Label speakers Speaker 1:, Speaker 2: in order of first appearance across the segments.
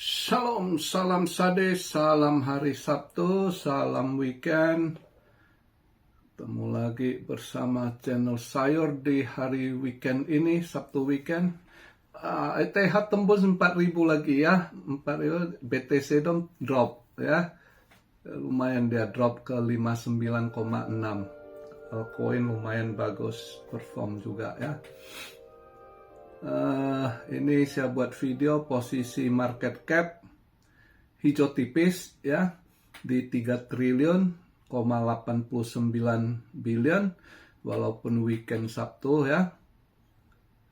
Speaker 1: Shalom, salam sade, salam hari Sabtu, salam weekend. Ketemu lagi bersama channel Sayur di hari weekend ini, Sabtu weekend. ETH tembus 4.000 lagi ya, 4.000, BTC dong drop ya. Lumayan dia drop ke 59,6. Altcoin lumayan bagus perform juga ya. Ini saya buat video posisi market cap hijau tipis ya di 3 triliun,89 billion walaupun weekend Sabtu ya.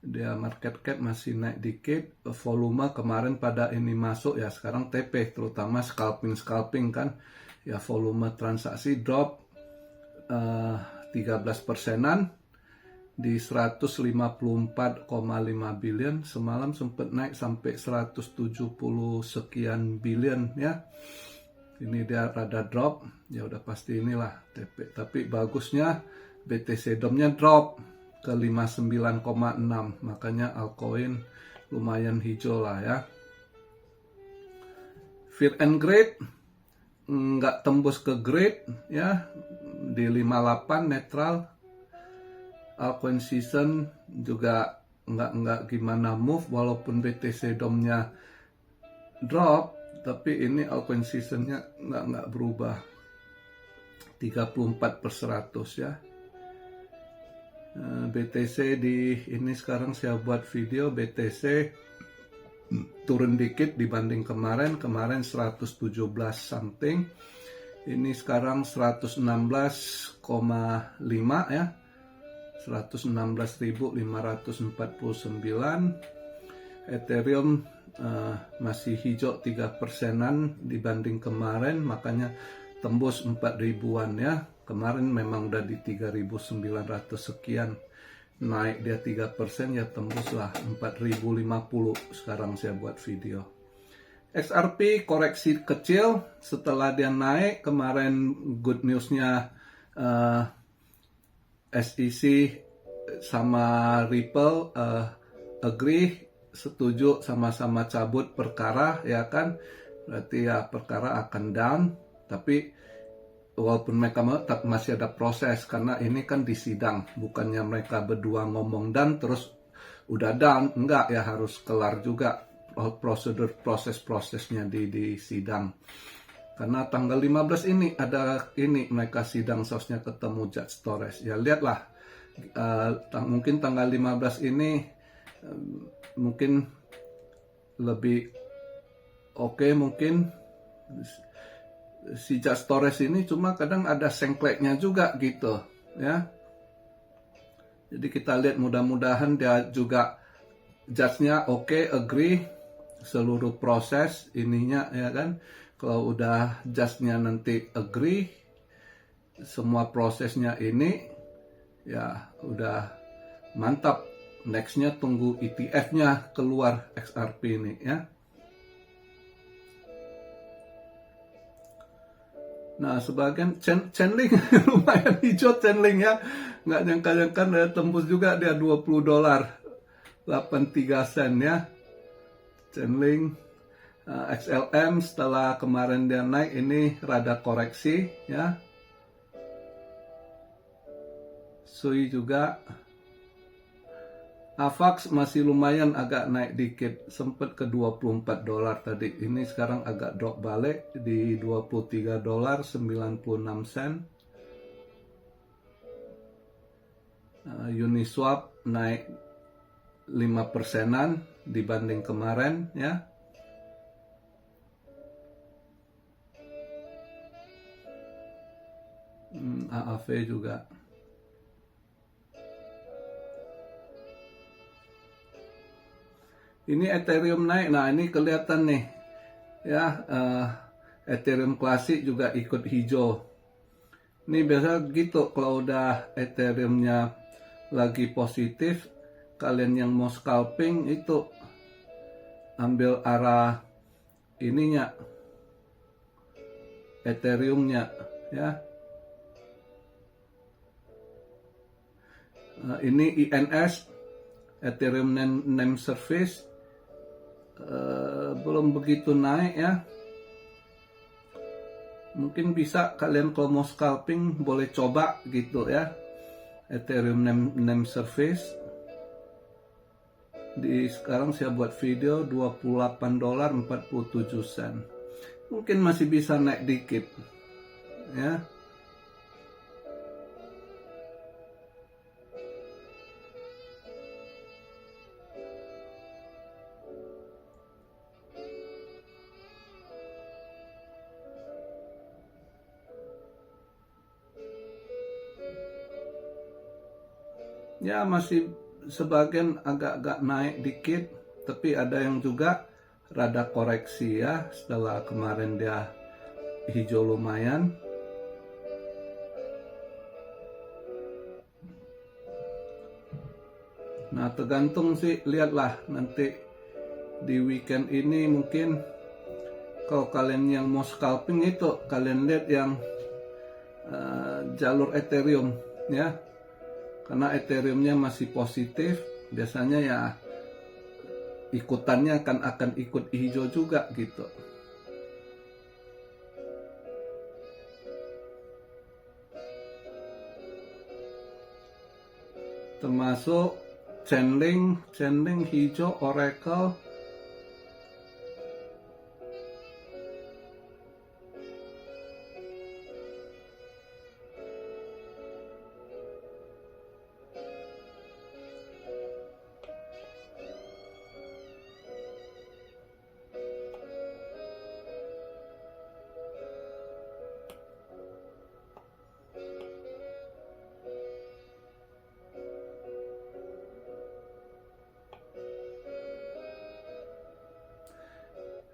Speaker 1: Dia market cap masih naik dikit, volume kemarin pada ini masuk ya, sekarang TP terutama scalping kan ya, volume transaksi drop 13%-an di 154,5 billion. Semalam sempat naik sampai 170 sekian billion ya. Ini dia rada drop, ya udah pasti inilah TP. Tapi bagusnya BTC DOM-nya drop ke 59,6, makanya altcoin lumayan hijau lah ya. Fear and Greed nggak tembus ke grade ya, di 58 netral. Altcoin season juga nggak gimana move, walaupun BTC DOM-nya drop, tapi ini altcoin seasonnya nggak berubah, 34% ya. BTC di ini sekarang saya buat video BTC turun dikit dibanding kemarin 117 something, ini sekarang 116,5 ya, 116.549. Ethereum masih hijau 3%-an dibanding kemarin, makanya tembus 4.000-an ya. Kemarin memang udah di 3.900 sekian, naik dia 3% ya, tembuslah 4.050. Sekarang saya buat video. XRP koreksi kecil setelah dia naik kemarin. Good newsnya SEC sama Ripple agree, setuju sama-sama cabut perkara ya kan, berarti ya perkara akan down. Tapi walaupun mereka masih ada proses, karena ini kan di sidang, bukannya mereka berdua ngomong dan terus udah down, enggak ya, harus kelar juga prosedur prosesnya di sidang. Karena tanggal 15 ini ada ini mereka sidang sausnya ketemu Judge Torres. Ya lihatlah, mungkin tanggal 15 ini mungkin lebih oke, mungkin si Judge Torres ini cuma kadang ada sengkleknya juga gitu ya. Jadi kita lihat, mudah-mudahan dia juga judge-nya oke, agree seluruh proses ininya ya kan. Kalau udah judge-nya nanti agree semua prosesnya ini, ya udah mantap. Next-nya tunggu ETF-nya keluar XRP ini ya. Nah, sebagian Chainlink lumayan hijau Chainlink ya. Nggak nyangka-nyangka dia tembus juga, dia $20, 83 sen ya. Chainlink. XLM setelah kemarin dia naik, ini rada koreksi ya. Sui juga. AVAX masih lumayan agak naik dikit, sempat ke $24 tadi, ini sekarang agak drop balik di $23.96. Uniswap naik 5%-an dibanding kemarin ya. AAV juga. Ini Ethereum naik. Nah, ini kelihatan nih ya, Ethereum klasik juga ikut hijau. Ini biasa gitu, kalau udah Ethereum-nya lagi positif, kalian yang mau scalping itu ambil arah ininya, Ethereum-nya ya. Ini INS, Ethereum Name Service, belum begitu naik ya. Mungkin bisa kalian kalau mau scalping boleh coba gitu ya. Ethereum name service. Sekarang saya buat video $28.47. Mungkin masih bisa naik dikit ya. Ya masih sebagian agak-agak naik dikit, tapi ada yang juga rada koreksi ya setelah kemarin dia hijau lumayan. Nah tergantung sih, lihatlah nanti di weekend ini mungkin kalau kalian yang mau scalping itu kalian lihat yang jalur Ethereum ya. Karena Ethereumnya masih positif, biasanya ya ikutannya akan ikut hijau juga gitu. Termasuk Chainlink hijau, Oracle.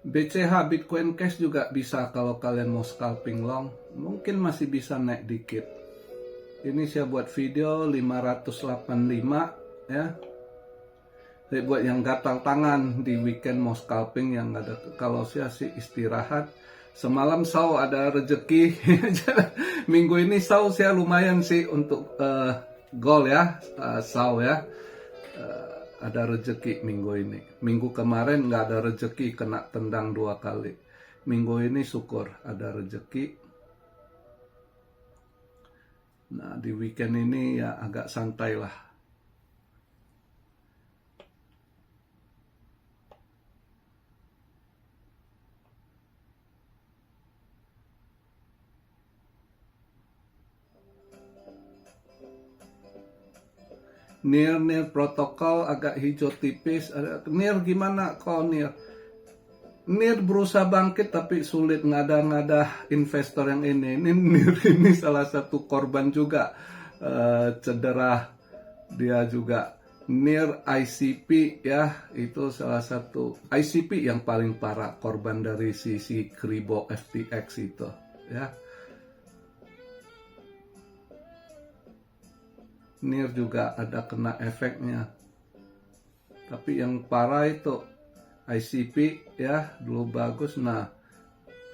Speaker 1: BCH Bitcoin Cash juga bisa kalau kalian mau scalping long, mungkin masih bisa naik dikit. Ini saya buat video 585 ya. Saya buat yang gatal tangan di weekend mau scalping yang ada. Kalau saya sih istirahat. Semalam sau ada rezeki. Minggu ini sau saya lumayan sih untuk goal ya, sau ya. Ada rezeki minggu ini. Minggu kemarin nggak ada rezeki, kena tendang 2 kali. Minggu ini syukur ada rezeki. Nah di weekend ini ya agak santai lah. NIR protokol agak hijau tipis. NIR gimana kok NIR? NIR berusaha bangkit tapi sulit, ngada-ngada investor yang ini. Ini NIR ini salah satu korban juga cedera dia juga. NIR ICP ya, itu salah satu ICP yang paling parah korban dari sisi Kribo FTX itu ya. NIR juga ada kena efeknya. Tapi yang parah itu ICP ya, dulu bagus. Nah,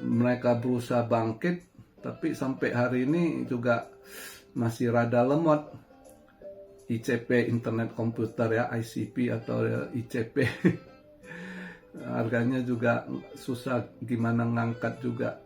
Speaker 1: mereka berusaha bangkit, tapi sampai hari ini juga masih rada lemot. ICP Internet Komputer ya, ICP atau ICP. Harganya juga susah gimana ngangkat juga.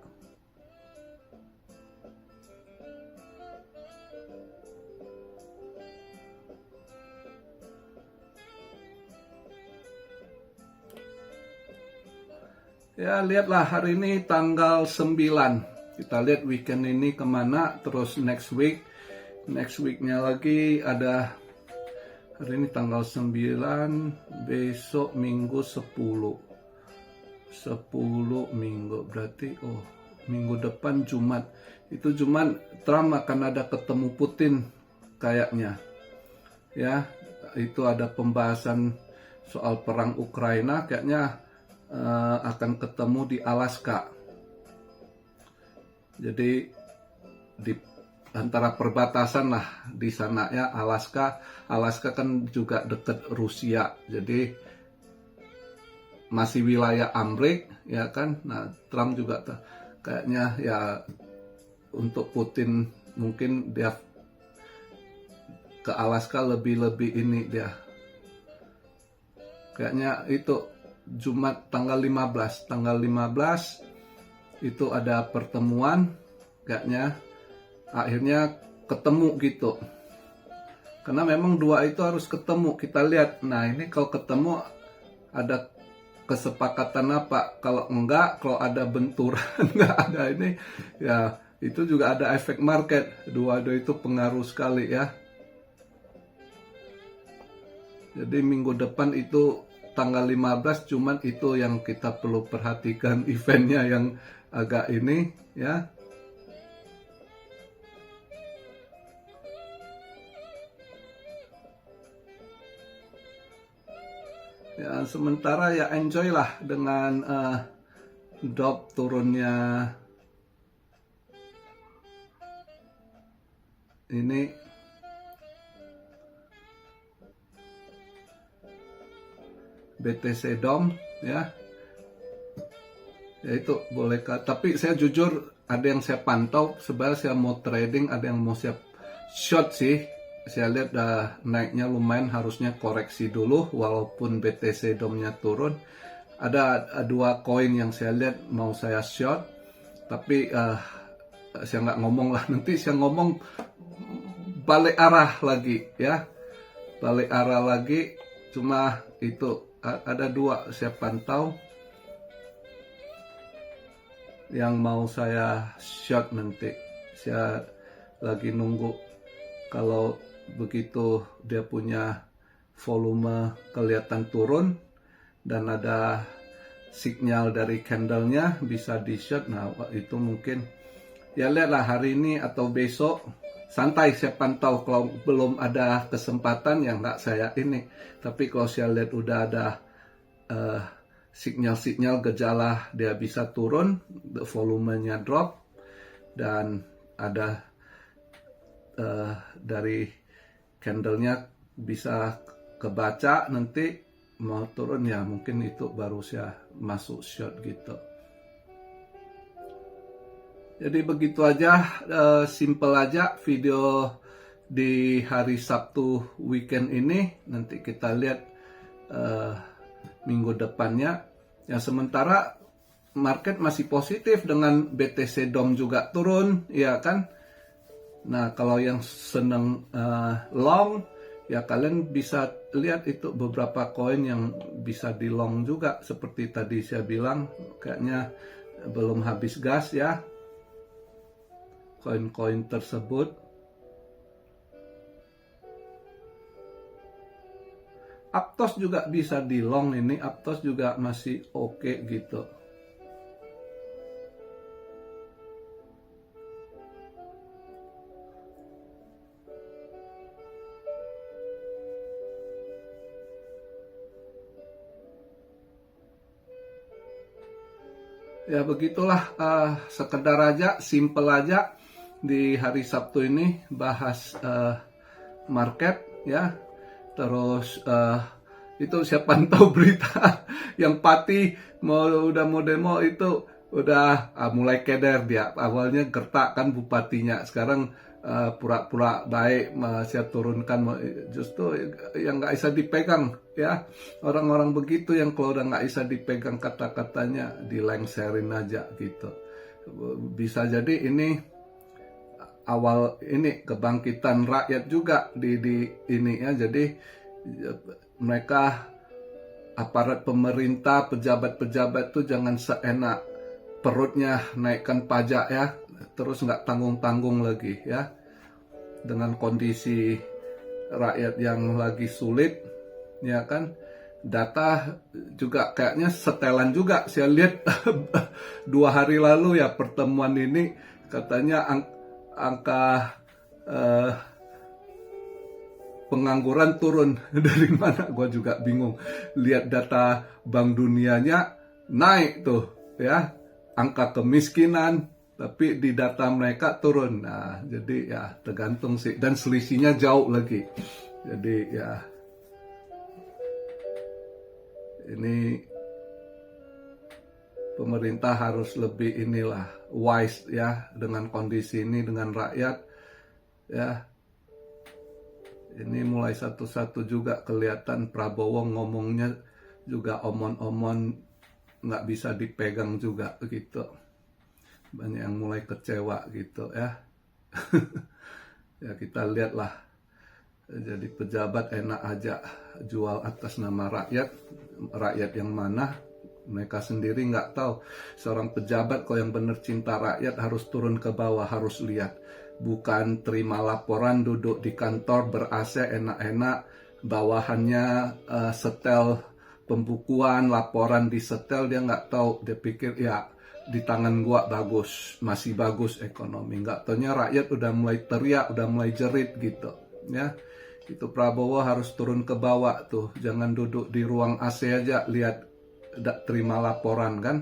Speaker 1: Ya lihatlah hari ini tanggal 9. Kita lihat weekend ini kemana. Terus next weeknya lagi ada. Hari ini tanggal 9. Besok minggu 10 minggu. Berarti minggu depan Jumat. Itu Jumat Trump akan ada ketemu Putin kayaknya. Ya itu ada pembahasan soal perang Ukraina. Kayaknya akan ketemu di Alaska. Jadi di antara perbatasan lah di sana ya, Alaska kan juga dekat Rusia. Jadi masih wilayah Amrik ya kan. Nah, Trump juga kayaknya ya untuk Putin mungkin dia ke Alaska lebih ini dia. Kayaknya itu Jumat tanggal 15. Tanggal 15 itu ada pertemuan, kayaknya akhirnya ketemu gitu. Karena memang dua itu harus ketemu, kita lihat. Nah ini kalau ketemu ada kesepakatan apa, kalau enggak, kalau ada benturan, enggak ada ini, ya itu juga ada efek market. Dua-dua itu pengaruh sekali ya. Jadi minggu depan itu tanggal 15, cuman itu yang kita perlu perhatikan, eventnya yang agak ini ya. Ya sementara ya enjoy lah dengan drop turunnya ini. BTC DOM ya itu boleh tapi saya jujur ada yang saya pantau, sebenarnya saya mau trading, ada yang mau saya short sih. Saya lihat naiknya lumayan, harusnya koreksi dulu walaupun BTC DOM-nya turun. Ada dua koin yang saya lihat mau saya short, tapi saya nggak ngomong lah, nanti saya ngomong balik arah lagi ya, balik arah lagi. Cuma itu ada dua saya pantau yang mau saya short, nanti saya lagi nunggu kalau begitu dia punya volume kelihatan turun dan ada sinyal dari candlenya bisa di short. Nah itu mungkin ya, lihatlah hari ini atau besok, santai saya pantau. Kalau belum ada kesempatan ya nggak saya ini, tapi kalau saya lihat udah ada sinyal-sinyal gejala dia bisa turun, volumenya drop, dan ada dari candlenya bisa kebaca nanti mau turun, ya mungkin itu baru saya masuk short gitu. Jadi begitu aja, simple aja video di hari Sabtu weekend ini. Nanti kita lihat minggu depannya. Yang sementara market masih positif dengan BTC DOM juga turun, ya kan? Nah kalau yang seneng long, ya kalian bisa lihat itu beberapa koin yang bisa di long juga. Seperti tadi saya bilang, kayaknya belum habis gas ya koin-koin tersebut. Aptos juga bisa di long, ini Aptos juga masih oke gitu. Ya begitulah, sekedar aja, simple aja di hari Sabtu ini bahas market ya. Terus itu saya pantau berita yang Pati udah mau demo itu udah mulai keder dia. Awalnya gertak kan bupatinya, sekarang pura-pura baik, saya turunkan. Justru yang nggak bisa dipegang ya, orang-orang begitu yang kalau udah nggak bisa dipegang kata-katanya dilengserin aja gitu. Bisa jadi ini awal ini kebangkitan rakyat juga di ini ya. Jadi mereka, aparat pemerintah, pejabat-pejabat tuh jangan seenak perutnya naikkan pajak ya, terus nggak tanggung-tanggung lagi ya. Dengan kondisi rakyat yang lagi sulit ya kan, data juga kayaknya setelan juga. Saya lihat 2 hari lalu ya pertemuan ini, katanya angka pengangguran turun. Dari mana gue juga bingung. Lihat data Bank Dunianya naik tuh ya, angka kemiskinan, tapi di data mereka turun. Nah jadi ya tergantung sih, dan selisihnya jauh lagi. Jadi ya ini pemerintah harus lebih inilah wise ya dengan kondisi ini, dengan rakyat ya. Ini mulai satu-satu juga kelihatan Prabowo ngomongnya juga omon-omon nggak bisa dipegang juga gitu. Banyak yang mulai kecewa gitu ya. Ya kita lihatlah, jadi pejabat enak aja jual atas nama rakyat. Rakyat yang mana mereka sendiri nggak tahu. Seorang pejabat kalau yang benar cinta rakyat harus turun ke bawah, harus lihat, bukan terima laporan duduk di kantor ber-AC enak-enak, bawahannya setel pembukuan, laporan di setel, dia nggak tahu, dia pikir ya di tangan gua bagus, masih bagus ekonomi. Nggak taunya rakyat udah mulai teriak, udah mulai jerit gitu ya. Itu Prabowo harus turun ke bawah tuh, jangan duduk di ruang AC aja lihat terima laporan kan.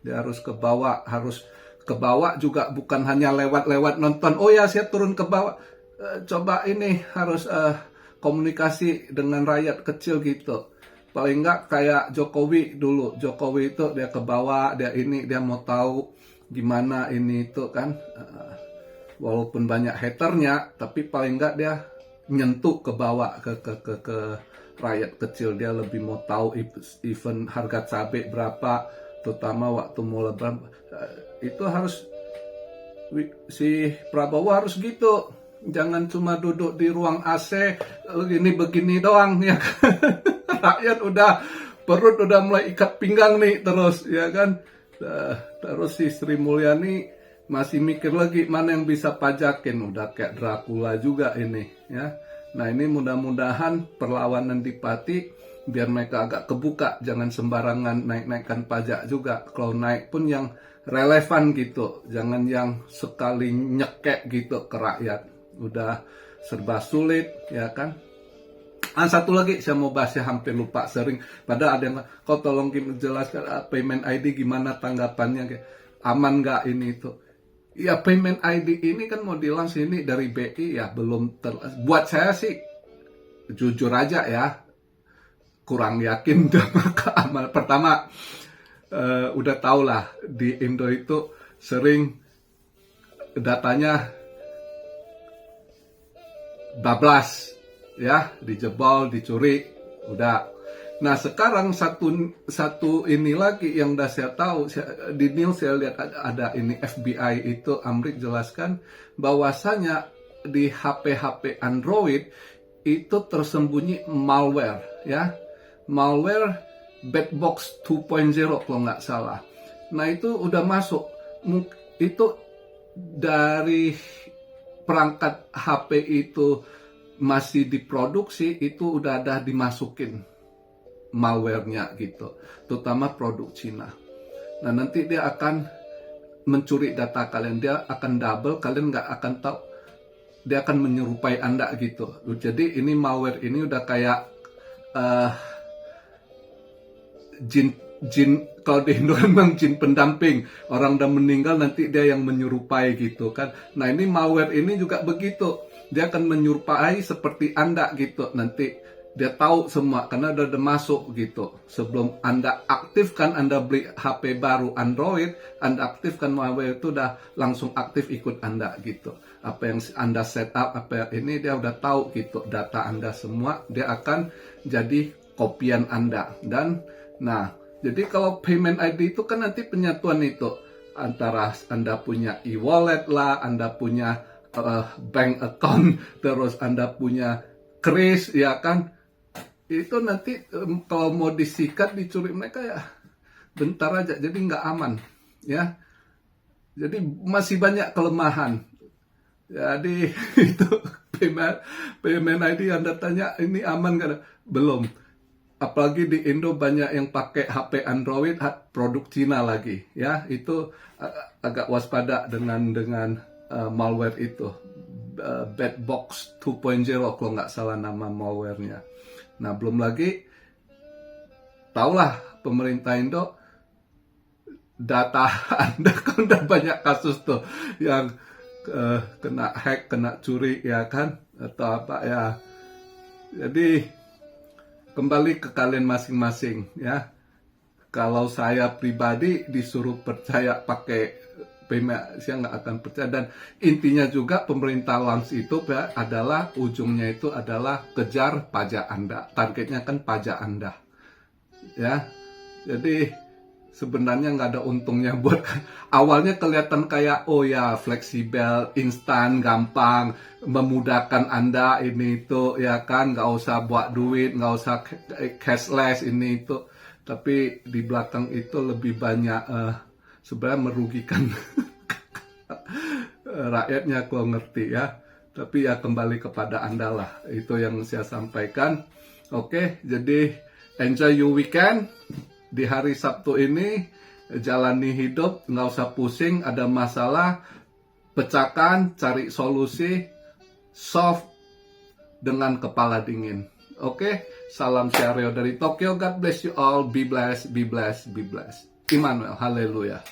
Speaker 1: Dia harus ke bawah, juga bukan hanya lewat-lewat nonton. Oh ya, saya turun ke bawah, coba ini harus komunikasi dengan rakyat kecil gitu. Paling nggak kayak Jokowi dulu. Jokowi itu dia ke bawah, dia mau tahu gimana ini itu kan. Walaupun banyak haternya, tapi paling nggak dia nyentuh ke bawah ke rakyat kecil. Dia lebih mau tahu even harga cabai berapa, terutama waktu mau lebaran. Itu harus si Prabowo harus gitu. Jangan cuma duduk di ruang AC begini doang ya. Rakyat perut udah mulai ikat pinggang nih terus ya kan. Terus si Sri Mulyani masih mikir lagi mana yang bisa pajakin, udah kayak Dracula juga ini ya. Nah ini mudah-mudahan perlawanan di Pati biar mereka agak kebuka, jangan sembarangan naik-naikkan pajak juga. Kalau naik pun yang relevan gitu, jangan yang sekali nyekek gitu ke rakyat. Udah serba sulit ya kan. Satu lagi saya mau bahas, ya hampir lupa sering. Padahal ada yang, kau tolong jelaskan payment ID gimana tanggapannya, aman nggak ini itu. Ya payment ID ini kan mau dilang sini dari BI ya belum buat saya sih jujur aja ya kurang yakin amal. Pertama udah tau lah di Indo itu sering datanya bablas ya, dijebol, dicuri, udah. Nah sekarang satu ini lagi yang udah saya tahu, di news saya lihat ada ini FBI itu Amrik jelaskan bahwasanya di HP-HP Android itu tersembunyi malware ya, malware Bedbox 2.0 kalau nggak salah. Nah itu udah masuk, itu dari perangkat HP itu masih diproduksi, itu udah ada dimasukin malware-nya gitu, terutama produk Cina. Nah nanti dia akan mencuri data kalian, dia akan double, kalian nggak akan tahu, dia akan menyerupai Anda gitu. Jadi ini malware ini udah kayak jin, kalau di Indo memang jin pendamping, orang udah meninggal nanti dia yang menyerupai gitu kan. Nah ini malware ini juga begitu, dia akan menyerupai seperti Anda gitu. Nanti dia tahu semua karena udah masuk gitu. Sebelum Anda aktifkan, Anda beli HP baru Android, Anda aktifkan malware itu udah langsung aktif ikut Anda gitu. Apa yang Anda setup, apa ini dia udah tahu gitu. Data Anda semua, dia akan jadi kopian Anda. Dan nah, jadi kalau payment ID itu kan nanti penyatuan itu antara Anda punya e-wallet lah, Anda punya bank account, terus Anda punya kris ya kan. Itu nanti kalau mau disikat, dicuri mereka ya bentar aja, jadi nggak aman ya. Jadi masih banyak kelemahan. Jadi itu payment ID Anda tanya ini aman nggak? Belum. Apalagi di Indo banyak yang pakai HP Android produk Cina lagi ya. Itu agak waspada dengan malware itu. Bedbox 2.0 kalau nggak salah nama malwarenya. Nah belum lagi tahulah pemerintah Indo, data Anda kan udah banyak kasus tuh yang kena hack, kena curi ya kan, atau apa ya. Jadi kembali ke kalian masing-masing ya. Kalau saya pribadi disuruh percaya pakai payment, saya nggak akan percaya. Dan intinya juga pemerintah launch itu ujungnya itu adalah kejar pajak Anda. Targetnya kan pajak Anda. ya. Jadi sebenarnya nggak ada untungnya buat awalnya kelihatan kayak oh ya fleksibel, instan, gampang, memudahkan Anda ini itu ya kan, nggak usah buat duit, nggak usah cashless ini itu. Tapi di belakang itu lebih banyak sebenarnya merugikan rakyatnya, kalau ngerti ya. Tapi ya kembali kepada Anda lah, itu yang saya sampaikan. Oke, jadi enjoy your weekend. Di hari Sabtu ini jalani hidup, nggak usah pusing, ada masalah, pecahkan, cari solusi, solve dengan kepala dingin. Oke, salam Syario dari Tokyo. God bless you all. Be blessed, be blessed, be blessed. Immanuel, haleluya.